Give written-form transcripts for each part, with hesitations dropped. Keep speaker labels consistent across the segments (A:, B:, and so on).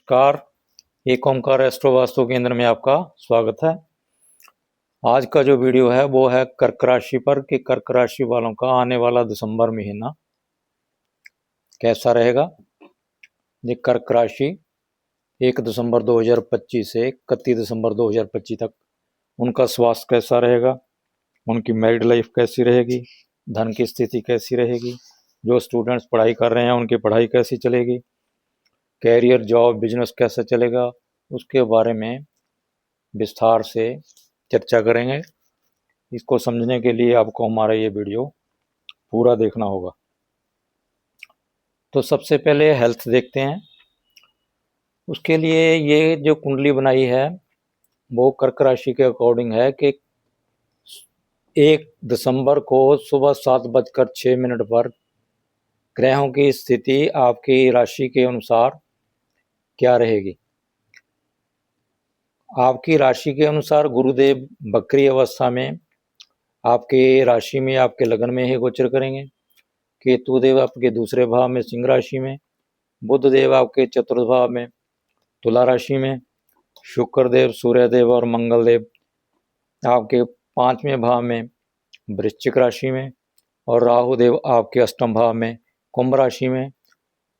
A: नमस्कार। एक ओंकार एस्ट्रो वास्तु केंद्र में आपका स्वागत है। आज का जो वीडियो है वो है कर्क राशि पर कि कर्क राशि वालों का आने वाला दिसंबर महीना कैसा रहेगा। ये कर्क राशि 1 दिसंबर 2025 से 31 दिसंबर 2025 तक उनका स्वास्थ्य कैसा रहेगा, उनकी मैरिड लाइफ कैसी रहेगी, धन की स्थिति कैसी रहेगी, जो स्टूडेंट्स पढ़ाई कर रहे हैं उनकी पढ़ाई कैसी चलेगी, कैरियर जॉब बिजनेस कैसे चलेगा, उसके बारे में विस्तार से चर्चा करेंगे। इसको समझने के लिए आपको हमारा ये वीडियो पूरा देखना होगा। तो सबसे पहले हेल्थ देखते हैं। उसके लिए ये जो कुंडली बनाई है वो कर्क राशि के अकॉर्डिंग है कि 1 दिसंबर को सुबह 7:06 पर ग्रहों की स्थिति आपकी राशि के अनुसार क्या रहेगी। आपकी राशि के अनुसार गुरुदेव बकरी अवस्था में आपके राशि में आपके लगन में ही गोचर करेंगे। केतु देव आपके दूसरे भाव में सिंह राशि में, बुध देव आपके चतुर्थ भाव में तुला राशि में, शुक्र देव सूर्य देव और मंगल देव आपके 5वें भाव में वृश्चिक राशि में, और राहु देव आपके अष्टम भाव में कुंभ राशि में,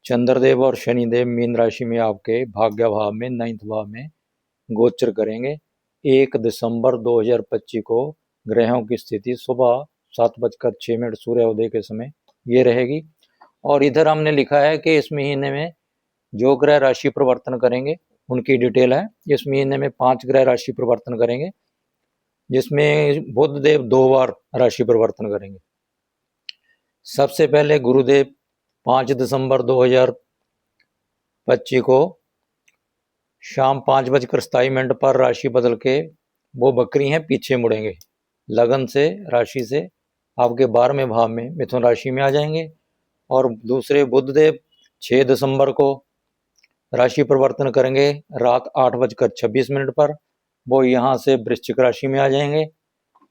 A: चंद्रदेव और शनिदेव मीन राशि में आपके भाग्य भाव में 9th भाव में गोचर करेंगे। 1 दिसंबर 2025 को ग्रहों की स्थिति सुबह 7:06 सूर्योदय के समय ये रहेगी। और इधर हमने लिखा है कि इस महीने में जो ग्रह राशि परिवर्तन करेंगे उनकी डिटेल है। इस महीने में 5 ग्रह राशि परिवर्तन करेंगे, जिसमें बुध देव 2 बार राशि परिवर्तन करेंगे। सबसे पहले गुरुदेव 5 दिसंबर 2025 को शाम 5:27 पर राशि बदल के वो बकरी हैं पीछे मुड़ेंगे, लगन से राशि से आपके 12वें भाव में मिथुन राशि में आ जाएंगे। और दूसरे बुधदेव 6 दिसंबर को राशि परिवर्तन करेंगे रात 8:26 पर, वो यहाँ से वृश्चिक राशि में आ जाएंगे।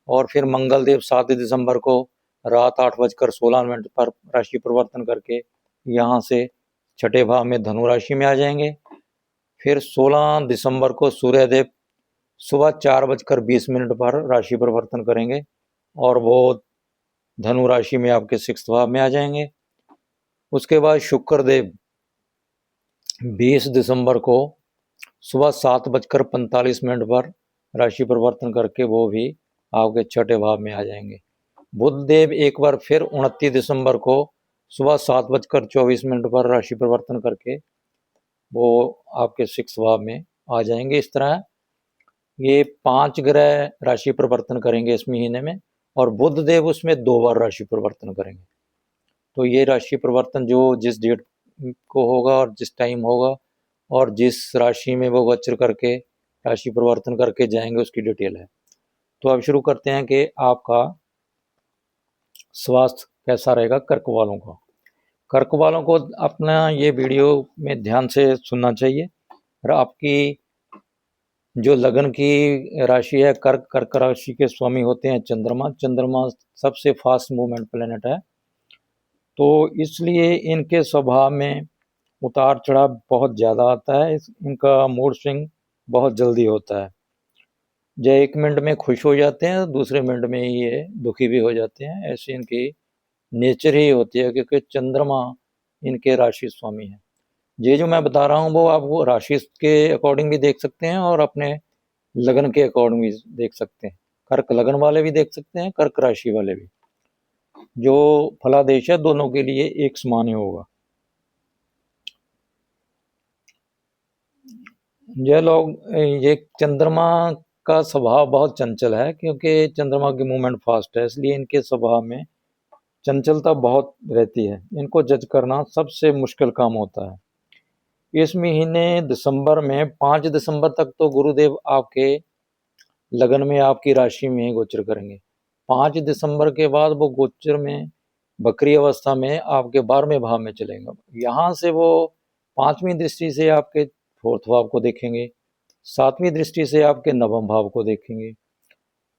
A: और फिर मंगल देव 7 दिसंबर को रात 8:16 पर राशि परिवर्तन करके यहाँ से छठे भाव में धनु राशि में आ जाएंगे। फिर 16 दिसंबर को सूर्यदेव सुबह 4:20 पर राशि परिवर्तन करेंगे और वो धनु राशि में आपके 6th भाव में आ जाएंगे। उसके बाद शुक्रदेव 20 दिसंबर को सुबह 7:45 पर राशि परिवर्तन करके वो भी आपके छठे भाव में आ जाएंगे। बुध देव एक बार फिर 29 दिसंबर को सुबह 7:24 पर राशि परिवर्तन करके वो आपके 6th भाव में आ जाएंगे। इस तरह ये 5 ग्रह राशि परिवर्तन करेंगे इस महीने में, और बुध देव उसमें 2 बार राशि परिवर्तन करेंगे। तो ये राशि परिवर्तन जो जिस डेट को होगा और जिस टाइम होगा और जिस राशि में वो गोचर करके राशि परिवर्तन करके जाएंगे उसकी डिटेल है। तो अब शुरू करते हैं कि आपका स्वास्थ्य कैसा रहेगा कर्क वालों का। कर्क वालों को अपना ये वीडियो में ध्यान से सुनना चाहिए। और आपकी जो लगन की राशि है कर्क, कर्क राशि के स्वामी होते हैं चंद्रमा। चंद्रमा सबसे फास्ट मूवमेंट प्लेनेट है, तो इसलिए इनके स्वभाव में उतार चढ़ाव बहुत ज़्यादा आता है। इनका मूड स्विंग बहुत जल्दी होता है। जो 1 मिनट में खुश हो जाते हैं, दूसरे मिनट में ये दुखी भी हो जाते हैं। ऐसी इनकी नेचर ही होती है, क्योंकि चंद्रमा इनके राशि स्वामी है। ये जो मैं बता रहा हूँ वो आप वो राशि के अकॉर्डिंग भी देख सकते हैं और अपने लगन के अकॉर्डिंग भी देख सकते हैं। कर्क लगन वाले भी देख सकते हैं, कर्क राशि वाले भी। जो फलादेश है दोनों के लिए एक समान ही होगा। ये लोग ये चंद्रमा का स्वभाव बहुत चंचल है, क्योंकि चंद्रमा की मूवमेंट फास्ट है, इसलिए इनके स्वभाव में चंचलता बहुत रहती है। इनको जज करना सबसे मुश्किल काम होता है। इस महीने दिसंबर में 5 दिसंबर तक तो गुरुदेव आपके लगन में आपकी राशि में गोचर करेंगे। 5 दिसंबर के बाद वो गोचर में बकरी अवस्था में आपके 12वें भाव में चलेंगे। यहाँ से वो 5वीं दृष्टि से आपके 4th भाव को देखेंगे, 7वीं दृष्टि से आपके 9वें भाव को देखेंगे,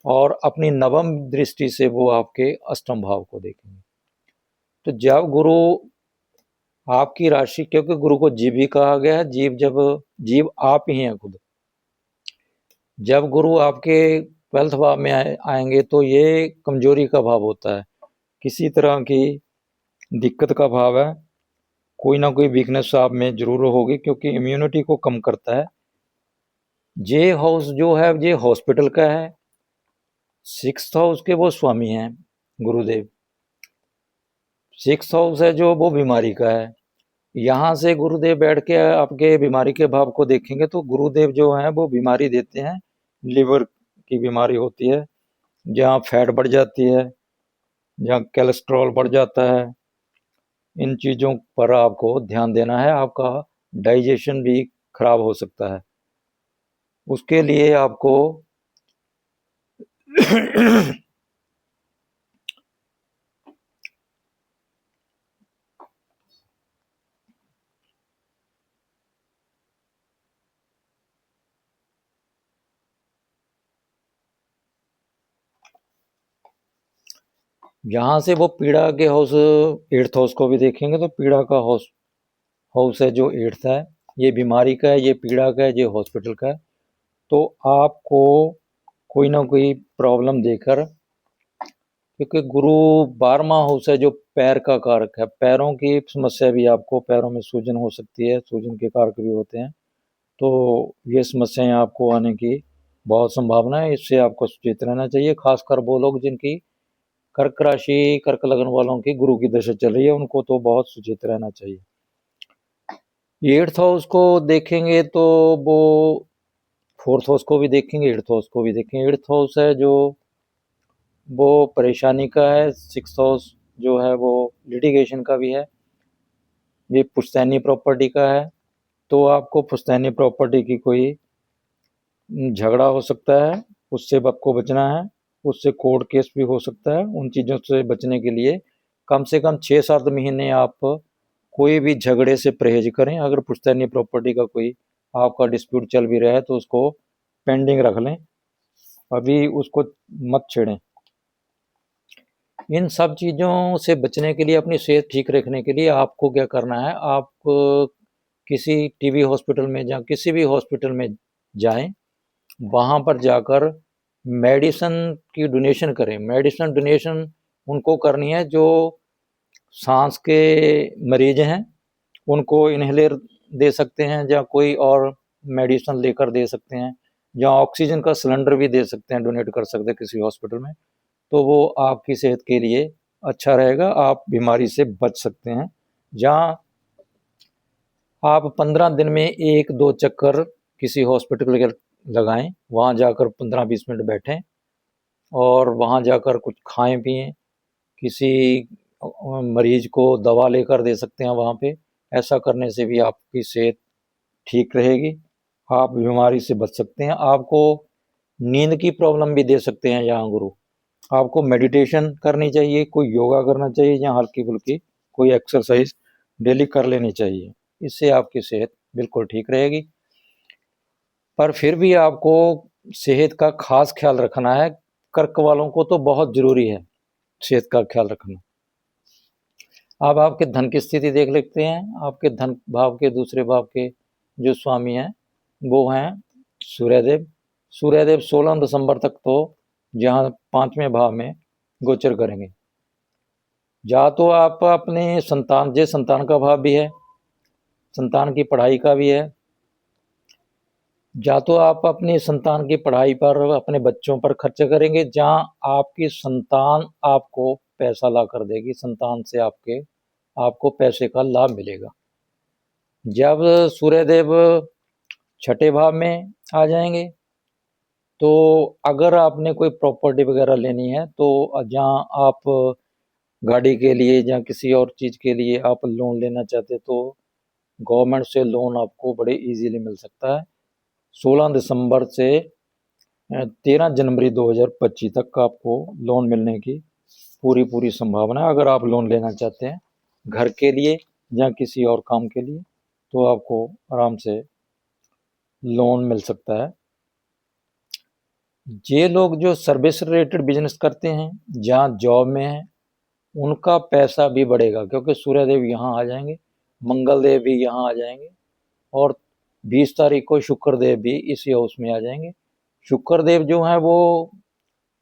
A: और अपनी 9वीं दृष्टि से वो आपके 8वें भाव को देखेंगे। तो जब गुरु आपकी राशि, क्योंकि गुरु को जीव भी कहा गया है, जीव आप ही हैं खुद। जब गुरु आपके 12th भाव में आएंगे तो ये कमजोरी का भाव होता है, किसी तरह की दिक्कत का भाव है, कोई ना कोई वीकनेस आप में जरूर होगी, क्योंकि इम्यूनिटी को कम करता है। ये हाउस जो है ये हॉस्पिटल का है, 6th हाउस के वो स्वामी हैं गुरुदेव। 6th हाउस है जो वो बीमारी का है। यहाँ से गुरुदेव बैठ के आपके बीमारी के भाव को देखेंगे तो गुरुदेव जो हैं वो बीमारी देते हैं, लिवर की बीमारी होती है, जहाँ फैट बढ़ जाती है, जहाँ कोलेस्ट्रॉल बढ़ जाता है, इन चीज़ों पर आपको ध्यान देना है। आपका डाइजेशन भी खराब हो सकता है, उसके लिए आपको यहाँ से वो पीड़ा के हाउस 8th हाउस को भी देखेंगे तो पीड़ा का हाउस है जो 8th है, ये बीमारी का है, ये पीड़ा का है, ये हॉस्पिटल का है। तो आपको कोई ना कोई प्रॉब्लम देकर, क्योंकि गुरु 12वां हाउस है जो पैर का कारक है, पैरों की समस्या भी, आपको पैरों में सूजन हो सकती है, सूजन के कारक भी होते हैं, तो ये समस्याएं आपको आने की बहुत संभावना है। इससे आपको सचेत रहना चाहिए, खासकर वो लोग जिनकी कर्क राशि, कर्क लग्न वालों की गुरु की दशा चल रही है, उनको तो बहुत सचेत रहना चाहिए। 8th हाउस को देखेंगे तो वो 4th हाउस को भी देखेंगे, 8th हाउस को भी देखेंगे। 8th हाउस है जो वो परेशानी का है, 6th हाउस जो है वो लिटिगेशन का भी है, ये पुश्तैनी प्रॉपर्टी का है। तो आपको पुश्तैनी प्रॉपर्टी की कोई झगड़ा हो सकता है, उससे आपको बचना है, उससे कोर्ट केस भी हो सकता है। उन चीज़ों से बचने के लिए कम से कम 6-7 महीने आप कोई भी झगड़े से परहेज करें। अगर पुश्तैनी प्रॉपर्टी का कोई आपका डिस्प्यूट चल भी रहा है तो उसको पेंडिंग रख लें, अभी उसको मत छेड़ें। इन सब चीज़ों से बचने के लिए, अपनी सेहत ठीक रखने के लिए आपको क्या करना है, आप किसी टीबी हॉस्पिटल में या किसी भी हॉस्पिटल में जाएं, वहाँ पर जाकर मेडिसिन की डोनेशन करें। मेडिसिन डोनेशन उनको करनी है जो सांस के मरीज हैं, उनको इन्हेलर दे सकते हैं, या कोई और मेडिसिन लेकर दे सकते हैं, या ऑक्सीजन का सिलेंडर भी दे सकते हैं, डोनेट कर सकते हैं किसी हॉस्पिटल में। तो वो आपकी सेहत के लिए अच्छा रहेगा, आप बीमारी से बच सकते हैं। जहाँ आप 15 दिन में 1-2 चक्कर किसी हॉस्पिटल के लगाएं, वहाँ जाकर 15-20 मिनट बैठें और वहाँ जाकर कुछ खाएं पिएं, किसी मरीज को दवा लेकर दे सकते हैं वहाँ पे। ऐसा करने से भी आपकी सेहत ठीक रहेगी, आप बीमारी से बच सकते हैं। आपको नींद की प्रॉब्लम भी दे सकते हैं यहाँ गुरु। आपको मेडिटेशन करनी चाहिए, कोई योगा करना चाहिए, या हल्की फुल्की कोई एक्सरसाइज डेली कर लेनी चाहिए, इससे आपकी सेहत बिल्कुल ठीक रहेगी। पर फिर भी आपको सेहत का खास ख्याल रखना है, कर्क वालों को तो बहुत जरूरी है सेहत का ख्याल रखना। अब आपके धन की स्थिति देख लेते हैं। आपके धन भाव के दूसरे भाव के जो स्वामी हैं वो हैं सूर्यदेव। सूर्यदेव 16 दिसंबर तक तो जहाँ 5वें भाव में गोचर करेंगे। या तो आप अपने संतान, जे संतान का भाव भी है, संतान की पढ़ाई का भी है, या तो आप अपनी संतान की पढ़ाई पर, अपने बच्चों पर खर्च करेंगे, जहाँ आपकी संतान आपको पैसा ला कर देगी, संतान से आपको पैसे का लाभ मिलेगा। जब सूर्यदेव 6ठे भाव में आ जाएंगे तो अगर आपने कोई प्रॉपर्टी वगैरह लेनी है तो जहाँ आप गाड़ी के लिए या किसी और चीज़ के लिए आप लोन लेना चाहते तो गवर्नमेंट से लोन आपको बड़े इजीली मिल सकता है। 16 दिसंबर से 13 जनवरी 2025 तक आपको लोन मिलने की पूरी संभावना है। अगर आप लोन लेना चाहते हैं घर के लिए या किसी और काम के लिए तो आपको आराम से लोन मिल सकता है। ये लोग जो सर्विस रिलेटेड बिजनेस करते हैं, जहाँ जॉब में हैं, उनका पैसा भी बढ़ेगा, क्योंकि सूर्यदेव यहाँ आ जाएंगे मंगल देव भी यहाँ आ जाएंगे और 20 तारीख को शुक्र देव भी इसी हाउस में आ जाएंगे। शुक्र देव जो है वो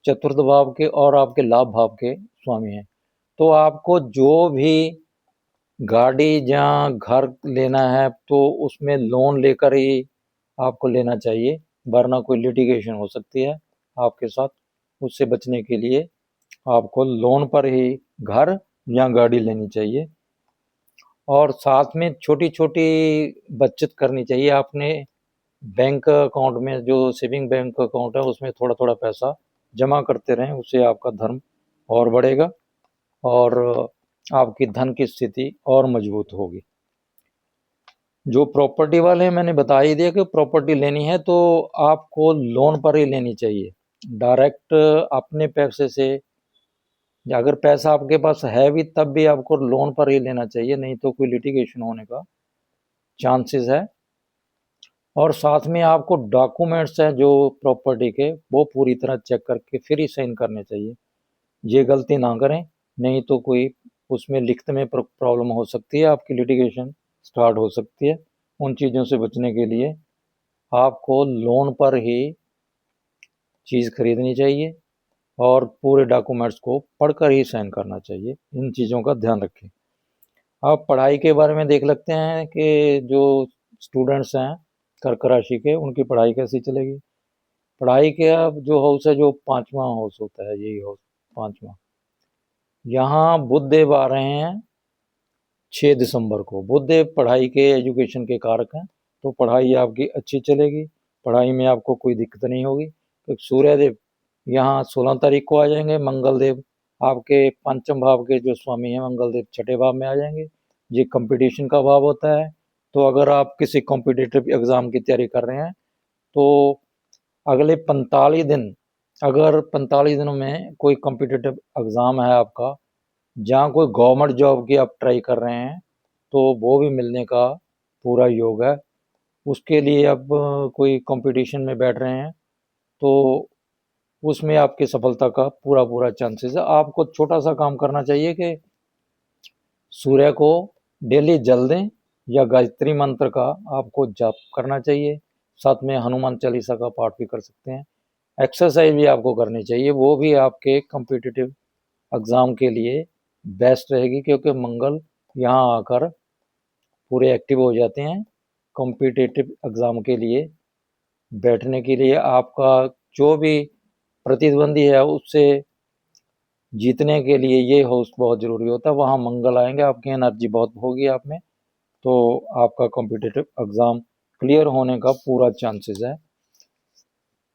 A: चतुर्थ भाव के और आपके लाभ भाव के स्वामी हैं। तो आपको जो भी गाड़ी या घर लेना है तो उसमें लोन लेकर ही आपको लेना चाहिए, वरना कोई लिटिगेशन हो सकती है आपके साथ। उससे बचने के लिए आपको लोन पर ही घर या गाड़ी लेनी चाहिए। और साथ में छोटी छोटी बचत करनी चाहिए। आपने बैंक अकाउंट में जो सेविंग बैंक अकाउंट है उसमें थोड़ा थोड़ा पैसा जमा करते रहें, उससे आपका धर्म और बढ़ेगा और आपकी धन की स्थिति और मजबूत होगी। जो प्रॉपर्टी वाले हैं मैंने बता ही दिया कि प्रॉपर्टी लेनी है तो आपको लोन पर ही लेनी चाहिए। डायरेक्ट अपने पैसे से, या अगर पैसा आपके पास है भी तब भी आपको लोन पर ही लेना चाहिए, नहीं तो कोई लिटिगेशन होने का चांसेस है। और साथ में आपको डॉक्यूमेंट्स हैं जो प्रॉपर्टी के, वो पूरी तरह चेक करके फिर ही साइन करने चाहिए। ये गलती ना करें, नहीं तो कोई उसमें लिखत में प्रॉब्लम हो सकती है, आपकी लिटिगेशन स्टार्ट हो सकती है। उन चीज़ों से बचने के लिए आपको लोन पर ही चीज़ खरीदनी चाहिए और पूरे डॉक्यूमेंट्स को पढ़कर ही साइन करना चाहिए। इन चीज़ों का ध्यान रखें। आप पढ़ाई के बारे में देख लेते हैं कि जो स्टूडेंट्स हैं कर्क राशि के, उनकी पढ़ाई कैसी चलेगी। पढ़ाई के अब जो हाउस है, जो 5वां हाउस होता है, यही हाउस 5वां, यहाँ बुध देव आ रहे हैं 6 दिसंबर को। बुध देव पढ़ाई के, एजुकेशन के कारक हैं, तो पढ़ाई आपकी अच्छी चलेगी, पढ़ाई में आपको कोई दिक्कत नहीं होगी। तो सूर्य देव यहाँ 16 तारीख को आ जाएंगे। मंगल देव आपके पंचम भाव के जो स्वामी हैं, मंगल देव छठे भाव में आ जाएंगे। ये कंपटीशन का भाव होता है। तो अगर आप किसी कॉम्पिटिटिव एग्जाम की तैयारी कर रहे हैं तो अगले 45 दिन, अगर 45 दिनों में कोई कॉम्पिटिटिव एग्जाम है आपका, जहाँ कोई गवर्नमेंट जॉब की आप ट्राई कर रहे हैं, तो वो भी मिलने का पूरा योग है। उसके लिए अब कोई कंपटीशन में बैठ रहे हैं तो उसमें आपकी सफलता का पूरा पूरा चांसेस है। आपको छोटा सा काम करना चाहिए कि सूर्य को डेली जल दें, या गायत्री मंत्र का आपको जाप करना चाहिए। साथ में हनुमान चालीसा का पाठ भी कर सकते हैं। एक्सरसाइज भी आपको करनी चाहिए, वो भी आपके कॉम्पिटिटिव एग्ज़ाम के लिए बेस्ट रहेगी, क्योंकि मंगल यहाँ आकर पूरे एक्टिव हो जाते हैं कॉम्पिटिटिव एग्ज़ाम के लिए बैठने के लिए। आपका जो भी प्रतिद्वंदी है उससे जीतने के लिए ये होस्ट बहुत ज़रूरी होता है। वहाँ मंगल आएंगे, आपकी एनर्जी बहुत होगी आप में, तो आपका कॉम्पिटिटिव एग्ज़ाम क्लियर होने का पूरा चांसेस है।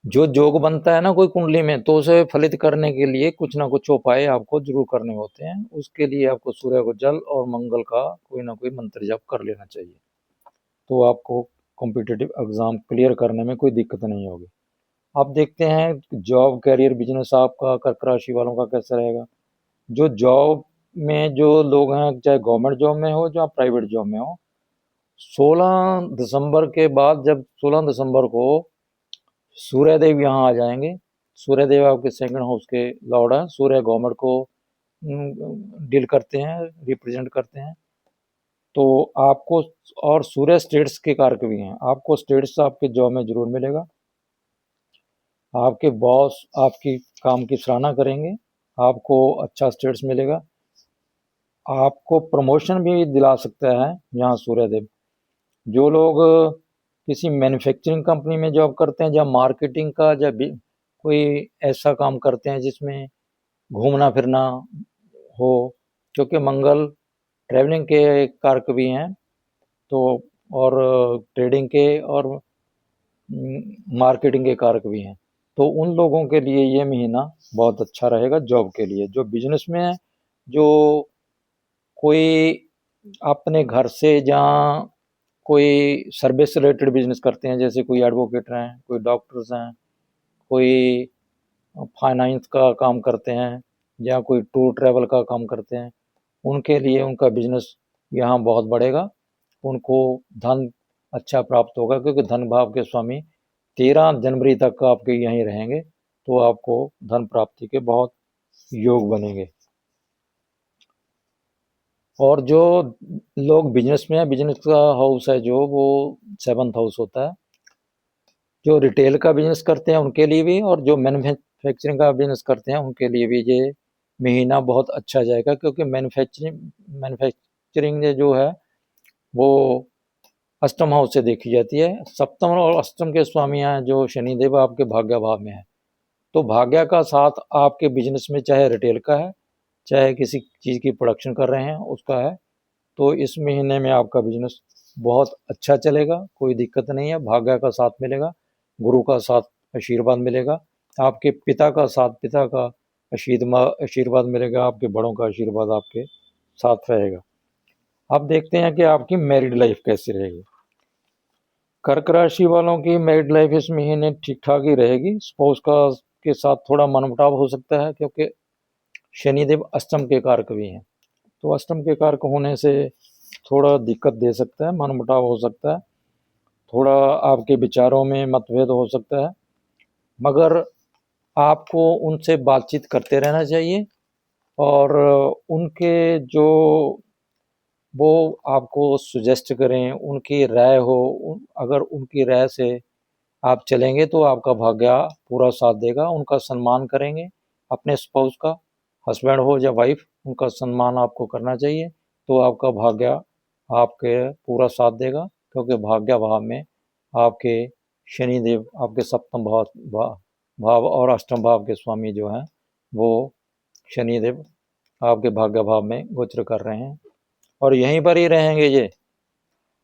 A: जो योग बनता है ना कोई कुंडली में, तो उसे फलित करने के लिए कुछ ना कुछ उपाय आपको जरूर करने होते हैं। उसके लिए आपको सूर्य को जल और मंगल का कोई ना कोई मंत्र जप कर लेना चाहिए, तो आपको कॉम्पिटिटिव एग्ज़ाम क्लियर करने में कोई दिक्कत नहीं होगी। अब देखते हैं जॉब, कैरियर, बिजनेस आपका कर्क राशि वालों का कैसा रहेगा। जो जॉब में जो लोग हैं, चाहे गवर्नमेंट जॉब में हो या प्राइवेट जॉब में हो, 16 दिसंबर के बाद, जब 16 दिसंबर को सूर्यदेव यहाँ आ जाएंगे। सूर्यदेव आपके सेकंड हाउस के लॉर्ड हैं। सूर्य गवर्नमेंट को डील करते हैं, रिप्रेजेंट करते हैं, तो आपको, और सूर्य स्टेट्स के कारक भी हैं, आपको स्टेट्स आपके जॉब में जरूर मिलेगा। आपके बॉस आपकी काम की सराहना करेंगे, आपको अच्छा स्टेट्स मिलेगा। आपको प्रमोशन भी दिला सकता है यहाँ सूर्यदेव। जो लोग किसी मैन्युफैक्चरिंग कंपनी में जॉब करते हैं, या मार्केटिंग का, या कोई ऐसा काम करते हैं जिसमें घूमना फिरना हो, क्योंकि मंगल ट्रैवलिंग के कारक भी हैं, तो और ट्रेडिंग के और मार्केटिंग के कारक भी हैं, तो उन लोगों के लिए ये महीना बहुत अच्छा रहेगा जॉब के लिए। जो बिजनेस में है, जो कोई अपने घर से जहाँ कोई सर्विस रिलेटेड बिजनेस करते हैं, जैसे कोई एडवोकेट हैं, कोई डॉक्टर्स हैं, कोई फाइनेंस का काम करते हैं, या कोई टूर ट्रैवल का काम करते हैं, उनके लिए उनका बिजनेस यहाँ बहुत बढ़ेगा। उनको धन अच्छा प्राप्त होगा, क्योंकि धन भाव के स्वामी 13 जनवरी तक आपके यहीं रहेंगे, तो आपको धन प्राप्ति के बहुत योग बनेंगे। और जो लोग बिजनेस में है, बिजनेस का हाउस है जो, वो 7th हाउस होता है। जो रिटेल का बिजनेस करते हैं उनके लिए भी, और जो मैन्युफैक्चरिंग का बिजनेस करते हैं उनके लिए भी ये महीना बहुत अच्छा जाएगा, क्योंकि मैन्युफैक्चरिंग जो है वो अष्टम हाउस से देखी जाती है। सप्तम और अष्टम के स्वामी हैं जो शनिदेव, आपके भाग्य भाव में है। तो भाग्य का साथ आपके बिजनेस में, चाहे रिटेल का है, चाहे किसी चीज़ की प्रोडक्शन कर रहे हैं उसका है, तो इस महीने में आपका बिजनेस बहुत अच्छा चलेगा, कोई दिक्कत नहीं है। भाग्य का साथ मिलेगा, गुरु का साथ आशीर्वाद मिलेगा, आपके पिता का साथ, पिता का आशीर्वाद मिलेगा, आपके बड़ों का आशीर्वाद आपके साथ रहेगा। अब देखते हैं कि आपकी मैरिड लाइफ कैसी रहेगी। कर्क राशि वालों की मैरिड लाइफ इस महीने ठीक ठाक ही रहेगी। स्पाउस का के साथ थोड़ा मनमुटाव हो सकता है, क्योंकि शनिदेव अष्टम के कारक भी हैं, तो अष्टम के कारक होने से थोड़ा दिक्कत दे सकता है, मनमुटाव हो सकता है, थोड़ा आपके विचारों में मतभेद हो सकता है। मगर आपको उनसे बातचीत करते रहना चाहिए, और उनके जो वो आपको सुजेस्ट करें, उनकी राय हो, अगर उनकी राय से आप चलेंगे तो आपका भाग्य पूरा साथ देगा। उनका सम्मान करेंगे, अपने स्पाउस का, हस्बैंड हो या वाइफ, उनका सम्मान आपको करना चाहिए, तो आपका भाग्य आपके पूरा साथ देगा। क्योंकि भाग्य भाव में आपके शनिदेव, आपके सप्तम भाव और अष्टम भाव के स्वामी जो हैं वो शनिदेव आपके भाग्य भाव में गोचर कर रहे हैं, और यहीं पर ही रहेंगे।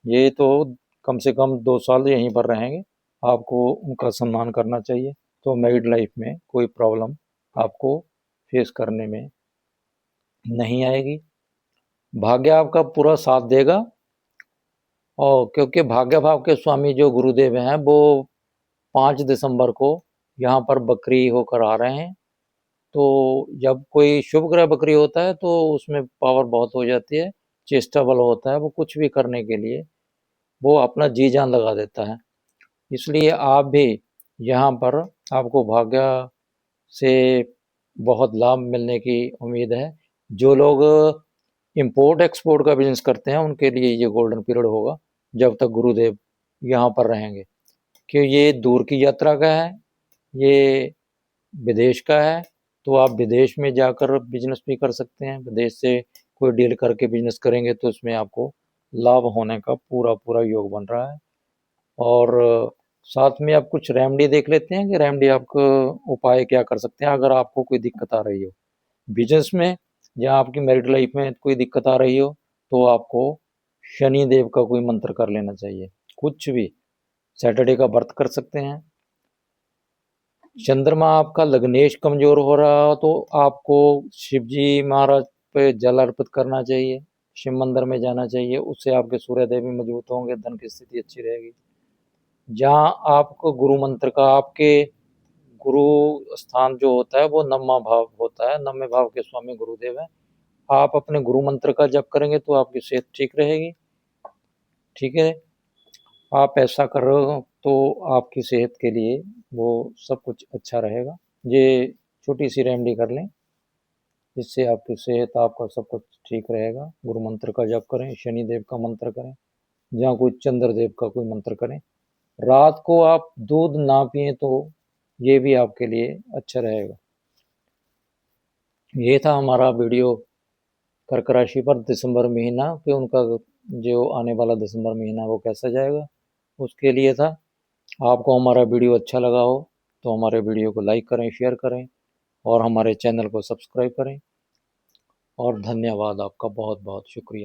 A: ये तो कम से कम 2 साल यहीं पर रहेंगे। आपको उनका सम्मान करना चाहिए, तो मैरिड लाइफ में कोई प्रॉब्लम आपको फेस करने में नहीं आएगी। भाग्य आपका पूरा साथ देगा, और क्योंकि भाग्य भाव के स्वामी जो गुरुदेव हैं वो 5 दिसंबर को यहाँ पर बकरी होकर आ रहे हैं। तो जब कोई शुभ ग्रह बकरी होता है तो उसमें पावर बहुत हो जाती है, चेष्टा बल होता है, वो कुछ भी करने के लिए वो अपना जी जान लगा देता है। इसलिए आप भी यहाँ पर, आपको भाग्य से बहुत लाभ मिलने की उम्मीद है। जो लोग इंपोर्ट एक्सपोर्ट का बिजनेस करते हैं उनके लिए ये गोल्डन पीरियड होगा, जब तक गुरुदेव यहाँ पर रहेंगे, कि ये दूर की यात्रा का है, ये विदेश का है। तो आप विदेश में जाकर बिजनेस भी कर सकते हैं, विदेश से कोई डील करके बिजनेस करेंगे तो उसमें आपको लाभ होने का पूरा पूरा योग बन रहा है। और साथ में आप कुछ रेमेडी देख लेते हैं कि रेमेडी आपको उपाय क्या कर सकते हैं अगर आपको कोई दिक्कत आ रही हो बिजनेस में, या आपकी मैरिड लाइफ में कोई दिक्कत आ रही हो, तो आपको शनि देव का कोई मंत्र कर लेना चाहिए। कुछ भी, सैटरडे का व्रत कर सकते हैं। चंद्रमा आपका लग्नेश कमजोर हो रहा हो तो आपको शिव जी महाराज पे जल अर्पित करना चाहिए, शिव मंदिर में जाना चाहिए, उससे आपके सूर्य देव भी मजबूत होंगे, धन की स्थिति अच्छी रहेगी। जहाँ आपको गुरु मंत्र का, आपके गुरु स्थान जो होता है वो नवमा भाव होता है, नवमे भाव के स्वामी गुरुदेव है। आप अपने गुरु मंत्र का जप करेंगे तो आपकी सेहत ठीक रहेगी। ठीक है, आप ऐसा कर रहे हो तो आपकी सेहत के लिए वो सब कुछ अच्छा रहेगा। ये छोटी सी रेमेडी कर लें, इससे आपकी सेहत, आपका सब कुछ ठीक रहेगा। गुरु मंत्र का जप करें, शनि देव का मंत्र करें, जहाँ कोई चंद्रदेव का कोई मंत्र करें। रात को आप दूध ना पिए तो ये भी आपके लिए अच्छा रहेगा। ये था हमारा वीडियो कर्क राशि पर दिसंबर महीना कि उनका जो आने वाला दिसंबर महीना वो कैसा जाएगा, उसके लिए था। आपको हमारा वीडियो अच्छा लगा हो तो हमारे वीडियो को लाइक करें, शेयर करें, और हमारे चैनल को सब्सक्राइब करें। और धन्यवाद, आपका बहुत बहुत शुक्रिया।